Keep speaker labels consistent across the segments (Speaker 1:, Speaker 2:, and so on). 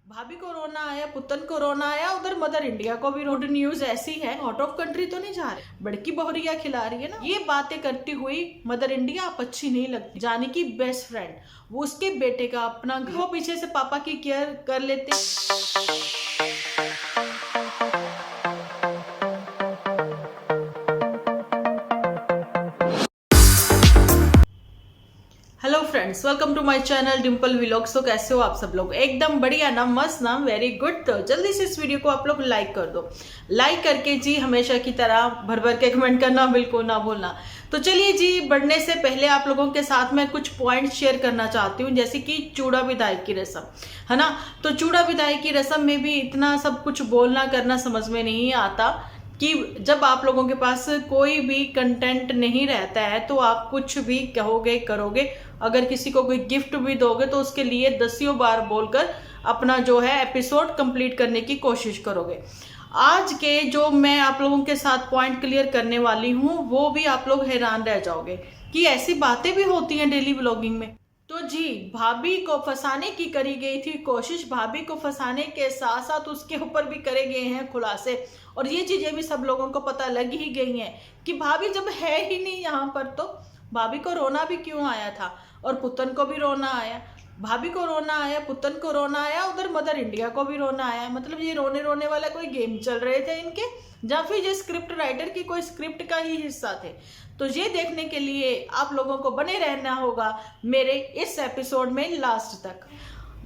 Speaker 1: भाभी को रोना आया, पुतन को रोना आया, उधर मदर इंडिया को भी रोड न्यूज ऐसी है, आउट ऑफ कंट्री तो नहीं जा रहे, बड़की बहुरिया खिला रही है ना। ये बातें करती हुई मदर इंडिया आप अच्छी नहीं लगती। जानी की बेस्ट फ्रेंड, वो उसके बेटे का अपना वो पीछे से पापा की केयर कर लेते। Hello friends, welcome to my channel Dimple vlogs. तो कैसे हो आप सब लोग? एकदम बढ़िया ना, मस्त ना, वेरी गुड। तो जल्दी से इस वीडियो को आप लोग लाइक कर दो। लाइक करके जी हमेशा की तरह भर भर के कमेंट करना बिल्कुल ना भूलना। तो चलिए जी, बढ़ने से पहले आप लोगों के साथ मैं कुछ पॉइंट शेयर करना चाहती हूँ, जैसे कि चूड़ा विदाई की रस्म है ना। तो चूड़ा विदाई की रस्म में भी इतना सब कुछ बोलना करना समझ में नहीं आता कि जब आप लोगों के पास कोई भी कंटेंट नहीं रहता है तो आप कुछ भी कहोगे करोगे। अगर किसी को कोई गिफ्ट भी दोगे तो उसके लिए दसियों बार बोलकर अपना जो है एपिसोड कंप्लीट करने की कोशिश करोगे। आज के जो मैं आप लोगों के साथ पॉइंट क्लियर करने वाली हूँ वो भी आप लोग हैरान रह जाओगे कि ऐसी बातें भी होती हैं डेली व्लॉगिंग में। तो जी, भाभी को फंसाने की करी गई थी कोशिश। भाभी को फंसाने के साथ साथ उसके ऊपर भी करे गए हैं खुलासे, और ये चीजें भी सब लोगों को पता लग ही गई हैं कि भाभी जब है ही नहीं यहाँ पर तो भाभी को रोना भी क्यों आया था, और पुतन को भी रोना आया। भाभी को रोना आया, पुतन को रोना आया, उधर मदर इंडिया को भी रोना आया। मतलब ये रोने रोने वाला कोई गेम चल रहे थे इनके, या फिर ये स्क्रिप्ट राइटर की कोई स्क्रिप्ट का ही हिस्सा थे। तो ये देखने के लिए आप लोगों को बने रहना होगा मेरे इस एपिसोड में लास्ट तक।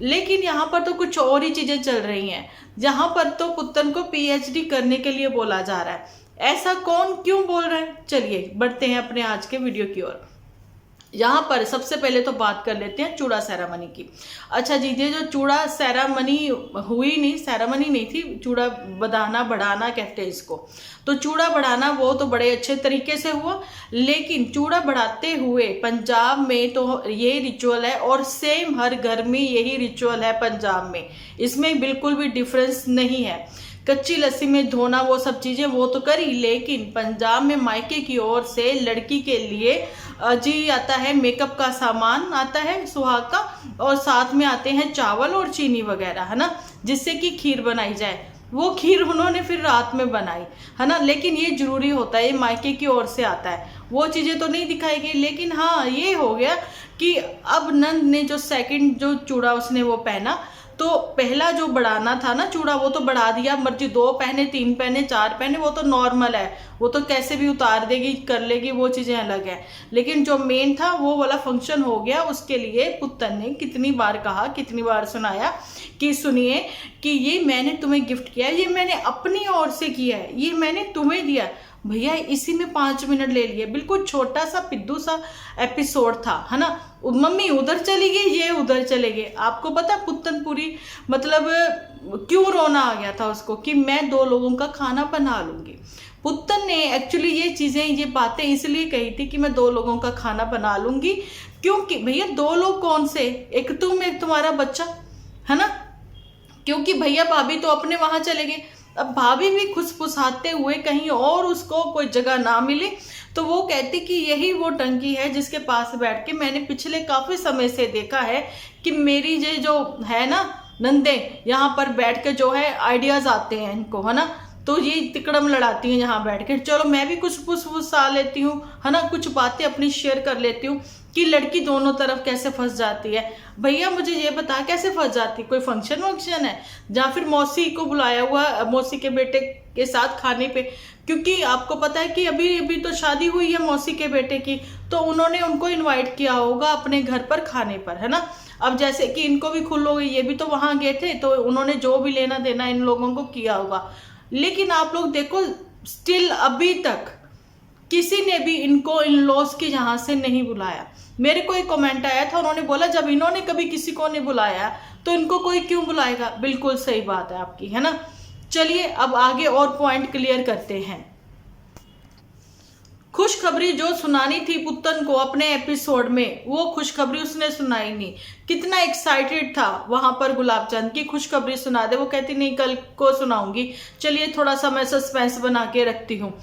Speaker 1: लेकिन यहाँ पर तो कुछ और ही चीजें चल रही हैं। यहाँ पर तो पुतन को पीएचडी करने के लिए बोला जा रहा है। ऐसा कौन क्यों बोल रहा है? चलिए बढ़ते हैं अपने आज के वीडियो की ओर। यहाँ पर सबसे पहले तो बात कर लेते हैं चूड़ा सेरेमनी की। अच्छा जी, ये जो चूड़ा सेरेमनी हुई नहीं, सेरेमनी नहीं थी, चूड़ा बधाना बढ़ाना कहते हैं इसको। तो चूड़ा बढ़ाना वो तो बड़े अच्छे तरीके से हुआ, लेकिन चूड़ा बढ़ाते हुए पंजाब में तो ये रिचुअल है और सेम हर घर में यही रिचुअल है पंजाब में। इसमें बिल्कुल भी डिफरेंस नहीं है। कच्ची लस्सी में धोना वो सब चीजें वो तो करी, लेकिन पंजाब में मायके की ओर से लड़की के लिए जी आता है मेकअप का सामान, आता है सुहाग का, और साथ में आते हैं चावल और चीनी वगैरह, है ना, जिससे कि खीर बनाई जाए। वो खीर उन्होंने फिर रात में बनाई, है ना। लेकिन ये जरूरी होता है, ये मायके की ओर से आता है, वो चीजें तो नहीं दिखाई गई। लेकिन हाँ, ये हो गया कि अब नंद ने जो सेकंड जो चूड़ा उसने वो पहना, तो पहला जो बढ़ाना था ना चूड़ा, वो तो बढ़ा दिया। मर्जी 2 पहने, 3 पहने, 4 पहने, वो तो नॉर्मल है, वो तो कैसे भी उतार देगी, कर लेगी, वो चीजें अलग है। लेकिन जो मेन था वो वाला फंक्शन हो गया। उसके लिए पुतन ने कितनी बार कहा, कितनी बार सुनाया कि सुनिए कि ये मैंने तुम्हें गिफ्ट किया है, ये मैंने अपनी ओर से किया है, ये मैंने तुम्हें दिया। भैया इसी में 5 मिनट ले लिए, बिल्कुल छोटा सा पिद्दू सा एपिसोड था, है ना। मम्मी उधर चली गई, ये उधर चले गए। आपको पता पुतन पूरी मतलब क्यों रोना आ गया था उसको कि मैं 2 लोगों का खाना बना लूंगी। पुतन ने एक्चुअली ये चीजें, ये बातें इसलिए कही थी कि मैं 2 लोगों का खाना बना लूंगी, क्योंकि भैया 2 लोग कौन से, एक तुम एक तुम्हारा बच्चा, है ना। क्योंकि भैया भाभी तो अपने वहां चले गए। अब भाभी भी खुसफुसाते हुए कहीं और उसको कोई जगह ना मिले तो वो कहती कि यही वो टंकी है जिसके पास बैठ के मैंने पिछले काफी समय से देखा है कि मेरी ये जो है ना नंदे, यहाँ पर बैठ के जो है आइडियाज आते हैं इनको, है ना। तो ये तिकड़म लड़ाती हैं यहाँ बैठ के। चलो मैं भी कुछ फुसफुसा लेती हूँ, है ना, कुछ बातें अपनी शेयर कर लेती हूँ कि लड़की दोनों तरफ कैसे फंस जाती है। भैया मुझे ये बता कैसे फंस जाती, कोई फंक्शन वंक्शन है या फिर मौसी को बुलाया हुआ, मौसी के बेटे के साथ खाने पे? क्योंकि आपको पता है कि अभी अभी तो शादी हुई है मौसी के बेटे की, तो उन्होंने उनको इनवाइट किया होगा अपने घर पर खाने पर, है ना। अब जैसे कि इनको भी खुल हो गई, ये भी तो वहां गए थे, तो उन्होंने जो भी लेना देना इन लोगों को किया होगा। लेकिन आप लोग देखो, स्टिल अभी तक किसी ने भी इनको इन लॉज के यहाँ से नहीं बुलाया। मेरे को एक कमेंट आया था, उन्होंने बोला जब इन्होंने कभी किसी को नहीं बुलाया तो इनको कोई क्यों बुलाएगा। बिल्कुल सही बात है आपकी, है ना। चलिए अब आगे और पॉइंट क्लियर करते हैं। खुशखबरी जो सुनानी थी पुतन को अपने एपिसोड में, वो खुशखबरी उसने सुनाई नहीं। कितना एक्साइटेड था वहां पर गुलाबचंद की खुशखबरी सुना दे, वो कहती नहीं कल को सुनाऊंगी। चलिए थोड़ा सा मैं सस्पेंस बना के रखती हूँ।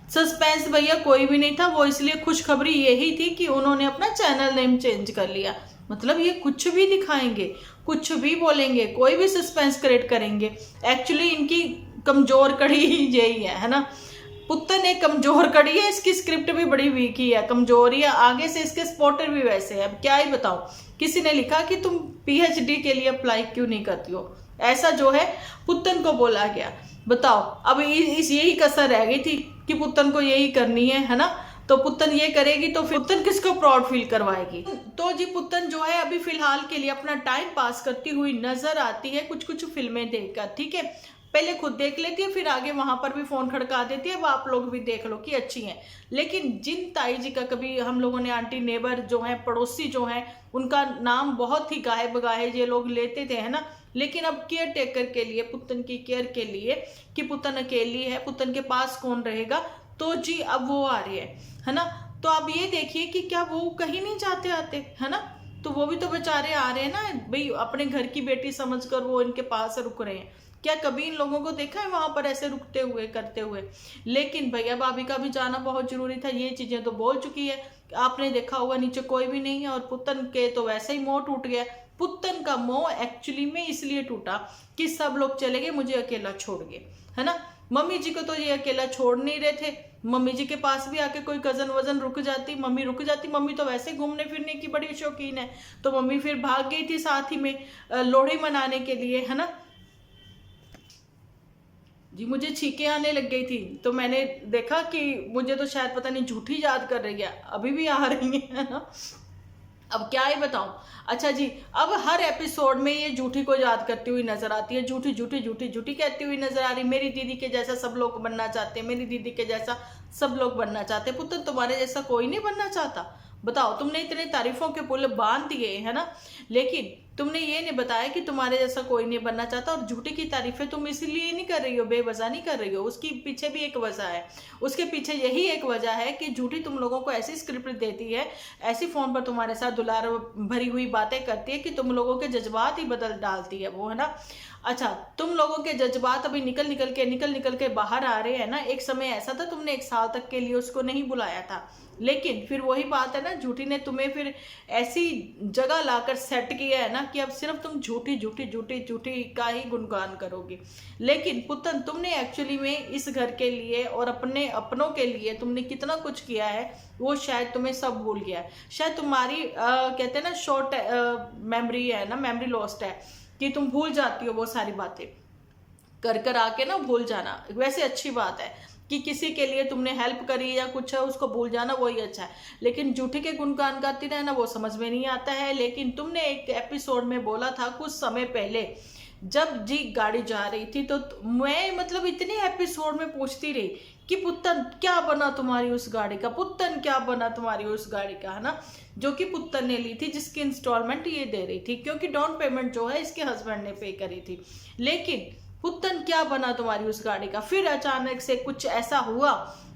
Speaker 1: सस्पेंस भैया कोई भी नहीं था, वो इसलिए खुशखबरी यही थी कि उन्होंने अपना चैनल नेम चेंज कर लिया। मतलब ये कुछ भी दिखाएंगे, कुछ भी बोलेंगे, कोई भी सस्पेंस क्रिएट करेंगे। एक्चुअली इनकी कमजोर कड़ी ही यही है ना। पुत्तन एक कमजोर कड़ी है, इसकी स्क्रिप्ट भी बड़ी वीक ही है, कमजोर ही है, आगे से इसके सपोर्टर भी वैसे है। अब क्या ही बताऊं, किसी ने लिखा कि तुम पीएचडी के लिए अप्लाई क्यों नहीं करती हो, ऐसा जो है पुत्तन को बोला गया। बताओ, अब इस यही कसर रह गई थी कि पुत्तन को यही करनी है ना। तो पुत्तन ये करेगी तो फिर पुत्तन किसको प्राउड फील करवाएगी। तो जी पुत्तन जो है अभी फिलहाल के लिए अपना टाइम पास करती हुई नजर आती है कुछ कुछ फिल्में देखकर, ठीक है। पहले खुद देख लेती है, फिर आगे वहां पर भी फोन खड़का देती है, वो आप लोग भी देख लो कि अच्छी हैं। लेकिन जिन ताई जी का कभी हम लोगों ने आंटी नेबर जो है, पड़ोसी जो है, उनका नाम बहुत ही गाहे बगाहे ये लोग लेते थे, है ना। लेकिन अब केयर टेकर के लिए, पुत्तन की केयर के लिए कि पुत्तन अकेली है, पुत्तन के पास कौन रहेगा, तो जी अब वो आ रही है ना। तो आप ये देखिए कि क्या वो कहीं नहीं जाते आते, है ना। तो वो भी तो बेचारे आ रहे हैं ना भाई, अपने घर की बेटी समझकर वो इनके पास रुक रहे हैं। क्या कभी इन लोगों को देखा है वहां पर ऐसे रुकते हुए, करते हुए। लेकिन भैया भाभी का भी जाना बहुत जरूरी था, ये चीजें तो बोल चुकी है। आपने देखा होगा नीचे कोई भी नहीं है, और पुत्तन के तो वैसे ही मोह टूट गया। पुत्तन का मोह एक्चुअली में इसलिए टूटा कि सब लोग चले गए, मुझे अकेला छोड़ गए, है ना। मम्मी जी को तो ये अकेला छोड़ नहीं रहे थे। मम्मी जी के पास भी आके कोई कजन वजन रुक जाती, मम्मी रुक जाती। मम्मी तो वैसे घूमने फिरने की बड़ी शौकीन है, तो मम्मी फिर भाग गई थी साथ ही में लोहड़ी मनाने के लिए, है ना जी। मुझे छींकें आने लग गई थी, तो मैंने देखा कि मुझे तो शायद पता नहीं झूठी याद कर रही है, अभी भी आ रही है ना। अब क्या ही बताऊं। अच्छा जी, अब हर एपिसोड में ये झूठी को याद करती हुई नजर आती है, झूठी झूठी झूठी झूठी कहती हुई नजर आ रही। मेरी दीदी के जैसा सब लोग बनना चाहते हैं, मेरी दीदी के जैसा सब लोग बनना चाहते हैं। पुत्र तुम्हारे जैसा कोई नहीं बनना चाहता। बताओ, तुमने इतने तारीफों के पुल बांध दिए, है ना, लेकिन तुमने ये नहीं बताया कि तुम्हारे जैसा कोई नहीं बनना चाहता। और झूठी की तारीफें तुम इसलिए नहीं कर रही हो, बेवजह नहीं कर रही हो, उसकी पीछे भी एक वजह है। उसके पीछे यही एक वजह है कि झूठी तुम लोगों को ऐसी स्क्रिप्ट देती है, ऐसी फोन पर तुम्हारे साथ दुलार भरी हुई बातें करती है कि तुम लोगों के जज्बात ही बदल डालती है वो, है ना। अच्छा, तुम लोगों के जज्बात अभी निकल निकल के बाहर आ रहे हैं ना। एक समय ऐसा था, तुमने 1 साल तक के लिए उसको नहीं बुलाया था, लेकिन फिर वही बात है ना, झूठी ने तुम्हें फिर ऐसी जगह लाकर सेट किया है ना कि अब सिर्फ तुम झूठी झूठी झूठी झूठी का ही गुणगान करोगे। लेकिन पुतन, तुमने एक्चुअली में इस घर के लिए और अपने अपनों के लिए तुमने कितना कुछ किया है, वो शायद तुम्हें सब भूल गया है। शायद तुम्हारी कहते हैं ना शॉर्ट मेमोरी है ना, मेमोरी लॉस्ट है, कि तुम भूल जाती हो वो सारी बातें, कर कर आके ना भूल जाना। वैसे अच्छी बात है कि किसी के लिए तुमने हेल्प करी या कुछ है, उसको भूल जाना वही अच्छा है। लेकिन झूठे के गुणगान गाती रहना वो समझ में नहीं आता है। लेकिन तुमने एक एपिसोड में बोला था कुछ समय पहले, जब जी गाड़ी जा रही थी, तो मैं मतलब इतनी एपिसोड में पूछती रही कि पुत्तन क्या बना तुम्हारी उस गाड़ी का, पुत्तन क्या बना तुम्हारी उस गाड़ी का, है ना, जो कि पुत्तन ने ली थी, जिसकी इंस्टॉलमेंट ये दे रही थी, क्योंकि डाउन पेमेंट जो है इसके हस्बैंड ने पे करी थी। लेकिन पुत्तन क्या बना तुम्हारी उस गाड़ी का। फिर अचानक से कुछ ऐसा हुआ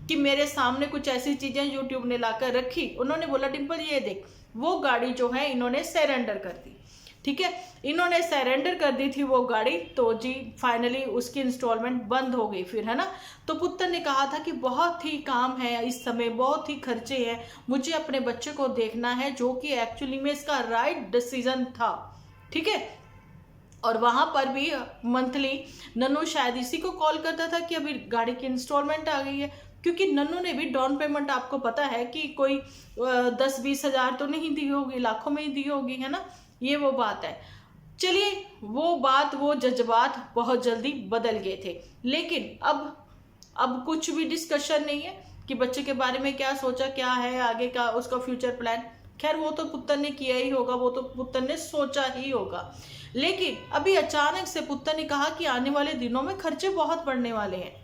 Speaker 1: कि मेरे सामने कुछ ऐसी चीजें यूट्यूब ने लाकर रखी। उन्होंने बोला डिंपल ये देख, वो गाड़ी जो है इन्होंने सरेंडर कर दी, ठीक है, इन्होंने सरेंडर कर दी थी वो गाड़ी। तो जी फाइनली उसकी इंस्टॉलमेंट बंद हो गई फिर, है ना। तो पुत्तन ने कहा था कि बहुत ही काम है इस समय, बहुत ही खर्चे हैं, मुझे अपने बच्चे को देखना है, जो कि एक्चुअली में इसका राइट डिसीजन था, ठीक है। और वहां पर भी मंथली नन्नू शायद इसी को कॉल करता था कि अभी गाड़ी की इंस्टॉलमेंट आ गई है, क्योंकि नन्नू ने भी डाउन पेमेंट आपको पता है कि कोई 10-20 हजार तो नहीं दी होगी, लाखों में ही दी होगी, है ना, ये वो बात है। चलिए, वो बात, वो जज्बात बहुत जल्दी बदल गए थे। लेकिन अब कुछ भी डिस्कशन नहीं है कि बच्चे के बारे में क्या सोचा, क्या है आगे का उसका फ्यूचर प्लान। खैर वो तो पुत्तन ने किया ही होगा, वो तो पुत्तन ने सोचा ही होगा। लेकिन अभी अचानक से पुत्तन ने कहा कि आने वाले दिनों में खर्चे बहुत बढ़ने वाले हैं।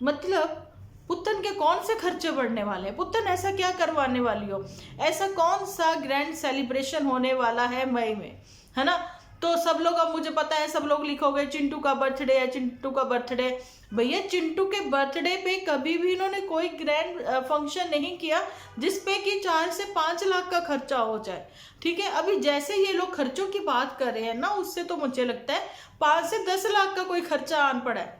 Speaker 1: मतलब पुत्तन के कौन से खर्चे बढ़ने वाले हैं, पुत्तन ऐसा क्या करवाने वाली हो, ऐसा कौन सा ग्रैंड सेलिब्रेशन होने वाला है मई में, है ना। तो सब लोग, अब मुझे पता है सब लोग लिखोगे चिंटू का बर्थडे है, चिंटू का बर्थडे। भैया चिंटू के बर्थडे पे कभी भी इन्होंने कोई ग्रैंड फंक्शन नहीं किया जिसपे कि 4 से 5 लाख का खर्चा हो जाए, ठीक है। अभी जैसे ये लोग खर्चों की बात कर रहे हैं ना, उससे तो मुझे लगता है 5 से 10 लाख का कोई खर्चा आन पड़ा है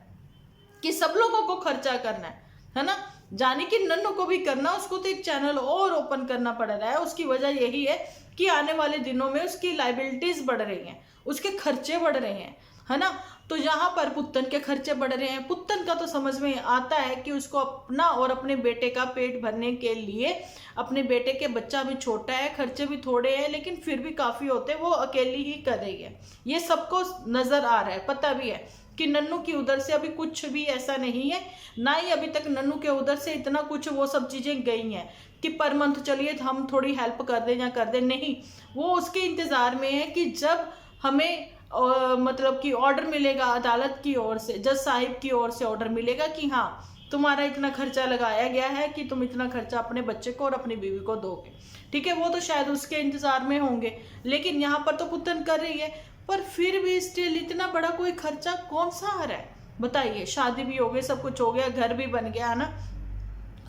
Speaker 1: कि सब लोगों को खर्चा करना है ना। जाने कि नन्नू को भी करना, उसको तो एक चैनल और ओपन करना पड़ रहा है। उसकी वजह यही है कि आने वाले दिनों में उसकी लाइबिलिटीज बढ़ रही हैं, उसके खर्चे बढ़ रहे हैं, है ना। तो यहाँ पर पुत्तन के खर्चे बढ़ रहे हैं। पुत्तन का तो समझ में आता है कि उसको अपना और अपने बेटे का पेट भरने के लिए, अपने बेटे के बच्चा भी छोटा है, खर्चे भी थोड़े हैं, लेकिन फिर भी काफी होते हैं, वो अकेली ही कर रही है। ये सबको नजर आ रहा है, पता भी है कि नन्नू की उधर से अभी कुछ भी ऐसा नहीं है, ना ही अभी तक नन्नू के उधर से इतना कुछ वो सब चीजें गई हैं कि पर मंथ चलिए हम थोड़ी हेल्प कर दें या कर दें, नहीं। वो उसके इंतजार में है कि जब हमें मतलब कि ऑर्डर मिलेगा अदालत की ओर से, जज साहिब की ओर से ऑर्डर मिलेगा कि हाँ तुम्हारा इतना खर्चा लगाया गया है कि तुम इतना खर्चा अपने बच्चे को और अपनी बीवी को दोगे, ठीक है। वो तो शायद उसके इंतजार में होंगे, लेकिन यहाँ पर तो पुत्तन कर रही है। पर फिर भी स्टिल इतना बड़ा कोई खर्चा कौन सा आ रहा है बताइए। शादी भी हो गई, सब कुछ हो गया, घर भी बन गया, है ना।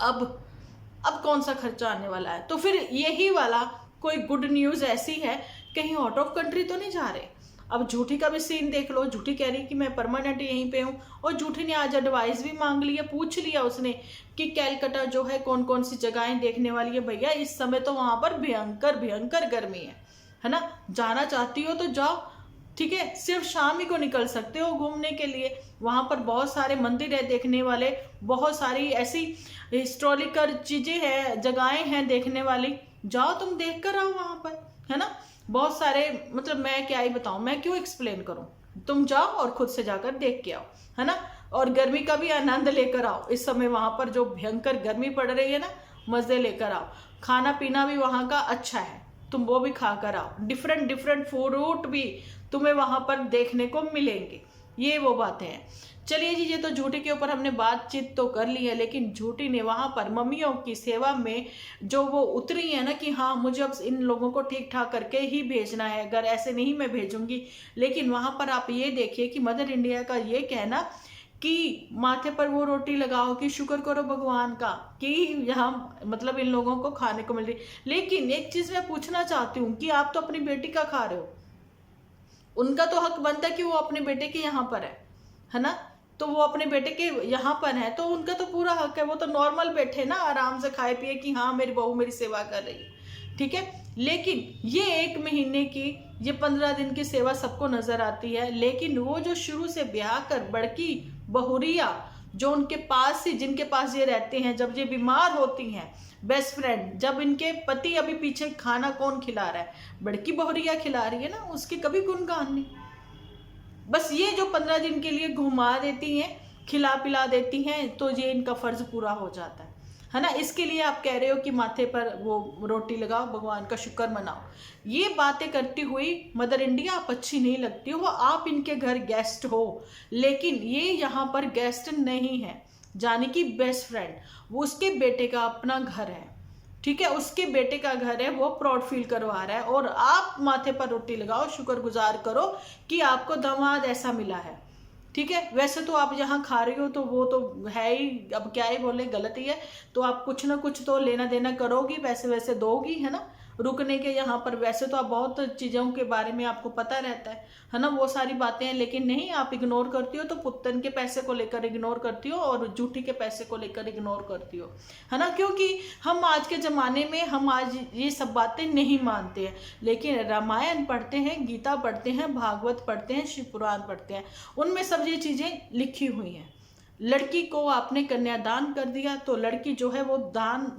Speaker 1: अब कौन सा खर्चा आने वाला है। तो फिर यही वाला कोई गुड न्यूज ऐसी है, कहीं आउट ऑफ कंट्री तो नहीं जा रहे। अब झूठी का भी सीन देख लो। झूठी कह रही कि मैं परमानेंट यहीं पे हूँ, और झूठी ने आज एडवाइस भी मांग लिया, पूछ लिया उसने कि कैलकाटा जो है कौन कौन सी जगहें देखने वाली है। भैया इस समय तो वहां पर भयंकर भयंकर गर्मी है ना। जाना चाहती हो तो जाओ, ठीक है। सिर्फ शाम ही को निकल सकते हो घूमने के लिए। वहां पर बहुत सारे मंदिर है देखने वाले, बहुत सारी ऐसी हिस्टोरिकल चीजें हैं, जगहें हैं देखने वाली। जाओ तुम देख कर आओ वहां पर, है ना। बहुत सारे, मतलब मैं क्या ही बताऊं, मैं क्यों एक्सप्लेन करूं। तुम जाओ और खुद से जाकर देख के आओ, है ना। और गर्मी का भी आनंद लेकर आओ। इस समय वहां पर जो भयंकर गर्मी पड़ रही है ना, मजे लेकर आओ। खाना पीना भी वहां का अच्छा है, तुम वो भी खा कर आओ। डिफरेंट डिफरेंट फ्रूट भी तुम्हें वहां पर देखने को मिलेंगे। ये वो बातें हैं। चलिए जी, ये तो झूठी के ऊपर हमने बातचीत तो कर ली है, लेकिन झूठी ने वहां पर मम्मियों की सेवा में जो वो उतरी है ना कि हाँ मुझे अब इन लोगों को ठीक ठाक करके ही भेजना है, अगर ऐसे नहीं मैं भेजूंगी। लेकिन वहां पर आप ये देखिए कि मदर इंडिया का ये कहना कि माथे पर वो रोटी लगाओ कि शुक्र करो भगवान का कि यहाँ मतलब इन लोगों को खाने को मिल रही। लेकिन एक चीज मैं पूछना चाहती हूँ कि आप तो अपनी बेटी का खा रहे हो, उनका तो हक बनता है कि वो अपने बेटे के यहाँ पर है ना। तो वो अपने बेटे के यहाँ पर है तो उनका तो पूरा हक है, वो तो नॉर्मल बैठे ना, आराम से खाए पिए कि हाँ मेरी बहू मेरी सेवा कर रही है, ठीक है। लेकिन ये 1 महीने की, ये 15 दिन की सेवा सबको नजर आती है। लेकिन वो जो शुरू से ब्याह कर बड़की बहुरिया जो उनके पास ही, जिनके पास ये रहते हैं, जब ये बीमार होती हैं, बेस्ट फ्रेंड, जब इनके पति अभी पीछे, खाना कौन खिला रहा है, बड़की बहुरिया खिला रही है ना, उसके कभी गुणगान नहीं। बस ये जो 15 दिन के लिए घुमा देती हैं, खिला पिला देती हैं, तो ये इनका फर्ज पूरा हो जाता है ना। इसके लिए आप कह रहे हो कि माथे पर वो रोटी लगाओ, भगवान का शुक्र मनाओ। ये बातें करती हुई मदर इंडिया आप अच्छी नहीं लगती हो। आप इनके घर गेस्ट हो, लेकिन ये यहाँ पर गेस्ट नहीं है, जानी कि बेस्ट फ्रेंड। वो उसके बेटे का अपना घर है, ठीक है, उसके बेटे का घर है, वो प्राउड फील करवा रहा है। और आप माथे पर रोटी लगाओ, शुक्रगुजार करो कि आपको दामाद ऐसा मिला है, ठीक है। वैसे तो आप यहाँ खा रही हो तो वो तो है ही, अब क्या ही बोले, गलत ही है। तो आप कुछ ना कुछ तो लेना देना करोगी, पैसे वैसे दोगी, है ना, रुकने के यहाँ पर। वैसे तो आप बहुत चीजों के बारे में आपको पता रहता है ना, वो सारी बातें हैं। लेकिन नहीं, आप इग्नोर करती हो। तो पुत्तन के पैसे को लेकर इग्नोर करती हो और झूठी के पैसे को लेकर इग्नोर करती हो, है ना। क्योंकि हम आज के जमाने में, हम आज ये सब बातें नहीं मानते हैं। लेकिन रामायण पढ़ते हैं, गीता पढ़ते हैं, भागवत पढ़ते हैं, शिव पुराण पढ़ते हैं, उनमें सब ये चीजें लिखी हुई हैं। लड़की को आपने कन्यादान कर दिया तो लड़की जो है वो दान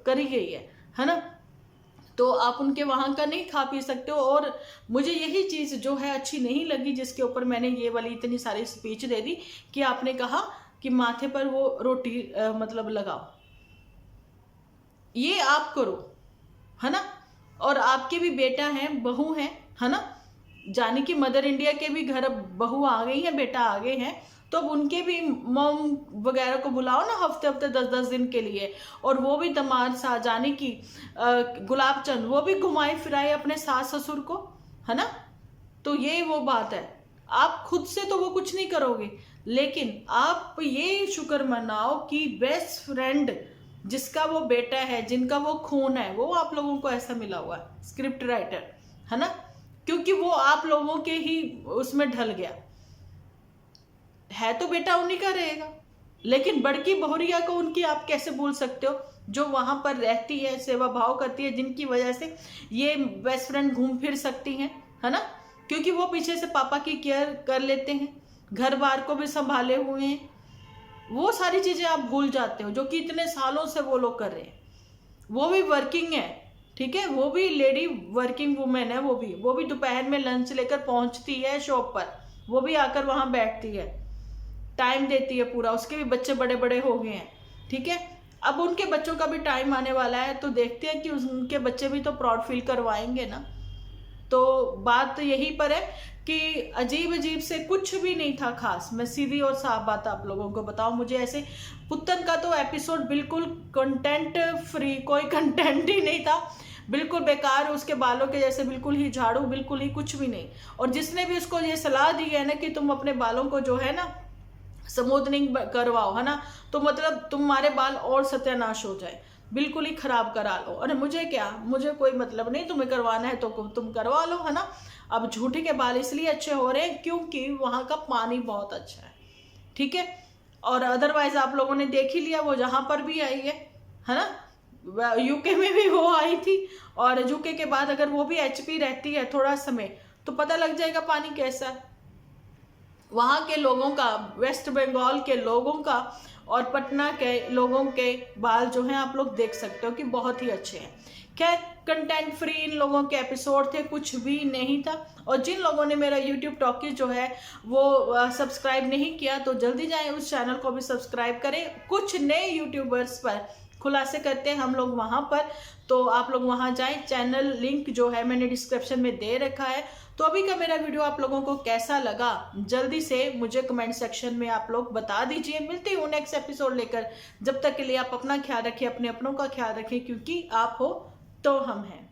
Speaker 1: करी गई है ना। तो आप उनके वहां का नहीं खा पी सकते हो। और मुझे यही चीज जो है अच्छी नहीं लगी, जिसके ऊपर मैंने ये वाली इतनी सारी स्पीच दे दी कि आपने कहा कि माथे पर वो रोटी मतलब लगाओ, ये आप करो, है ना। और आपके भी बेटा है, बहू है ना, जानी कि मदर इंडिया के भी घर बहू आ गई है, बेटा आ गए हैं, तो अब उनके भी मॉम वगैरह को बुलाओ ना हफ्ते हफ्ते 10-10 दिन के लिए। और वो भी दामाद सा, जाने की गुलाब चंद, वो भी घुमाए फिराए अपने सास ससुर को, है ना। तो ये वो बात है, आप खुद से तो वो कुछ नहीं करोगे, लेकिन आप ये शुक्र मनाओ कि बेस्ट फ्रेंड जिसका वो बेटा है, जिनका वो खून है, वो आप लोगों को ऐसा मिला हुआ है, स्क्रिप्ट राइटर, है ना। क्योंकि वो आप लोगों के ही उसमें ढल गया है, तो बेटा उन्हीं का रहेगा, लेकिन बड़की बहुरिया को उनकी आप कैसे भूल सकते हो, जो वहां पर रहती है, सेवा भाव करती है, जिनकी वजह से ये बेस्ट फ्रेंड घूम फिर सकती हैं, है ना, क्योंकि वो पीछे से पापा की केयर कर लेते हैं, घर बार को भी संभाले हुए हैं। वो सारी चीजें आप भूल जाते हो जो कि इतने सालों से वो लोग कर रहे हैं। वो भी वर्किंग है, ठीक है, वो भी लेडी वर्किंग वुमेन है, वो भी दोपहर में लंच लेकर पहुंचती है शॉप पर, वो भी आकर वहां बैठती है, टाइम देती है पूरा। उसके भी बच्चे बड़े बड़े हो गए हैं, ठीक है। अब उनके बच्चों का भी टाइम आने वाला है, तो देखते हैं कि उनके बच्चे भी तो प्राउड फील करवाएंगे ना। तो बात यही पर है कि अजीब अजीब से कुछ भी नहीं था खास। मैं सीधी और साफ बात आप लोगों को बताऊं, मुझे ऐसे पुत्तन का तो एपिसोड बिल्कुल कंटेंट फ्री, कोई कंटेंट ही नहीं था, बिल्कुल बेकार, उसके बालों के जैसे, बिल्कुल ही झाड़ू, बिल्कुल ही कुछ भी नहीं। और जिसने भी उसको ये सलाह दी है ना कि तुम अपने बालों को जो है ना स्मूथनिंग करवाओ, है ना, तो मतलब तुम्हारे बाल और सत्यानाश हो जाए, बिल्कुल ही खराब करा लो। अरे मुझे क्या, मुझे कोई मतलब नहीं, तुम्हें करवाना है तो तुम करवा लो, है ना। अब झूठे के बाल इसलिए अच्छे हो रहे हैं क्योंकि वहां का पानी बहुत अच्छा है, ठीक है। और अदरवाइज आप लोगों ने देख ही लिया, वो जहां पर भी आई है ना, यूके में भी वो आई थी, और यूके के बाद अगर वो भी एचपी रहती है थोड़ा समय, तो पता लग जाएगा पानी कैसा है। वहां के लोगों का, वेस्ट बंगाल के लोगों का और पटना के लोगों के बाल जो हैं आप लोग देख सकते हो कि बहुत ही अच्छे हैं। खैर, कंटेंट फ्री इन लोगों के एपिसोड थे, कुछ भी नहीं था। और जिन लोगों ने मेरा यूट्यूब टॉकीज जो है वो सब्सक्राइब नहीं किया, तो जल्दी जाएं उस चैनल को भी सब्सक्राइब करें। कुछ नए यूट्यूबर्स पर खुलासे करते हैं हम लोग वहां पर, तो आप लोग वहां जाएं। चैनल लिंक जो है मैंने डिस्क्रिप्शन में दे रखा है। तो अभी का मेरा वीडियो आप लोगों को कैसा लगा, जल्दी से मुझे कमेंट सेक्शन में आप लोग बता दीजिए। मिलती हूँ नेक्स्ट एपिसोड लेकर। जब तक के लिए आप अपना ख्याल रखिए, अपने अपनों का ख्याल रखिए, क्योंकि आप हो तो हम हैं।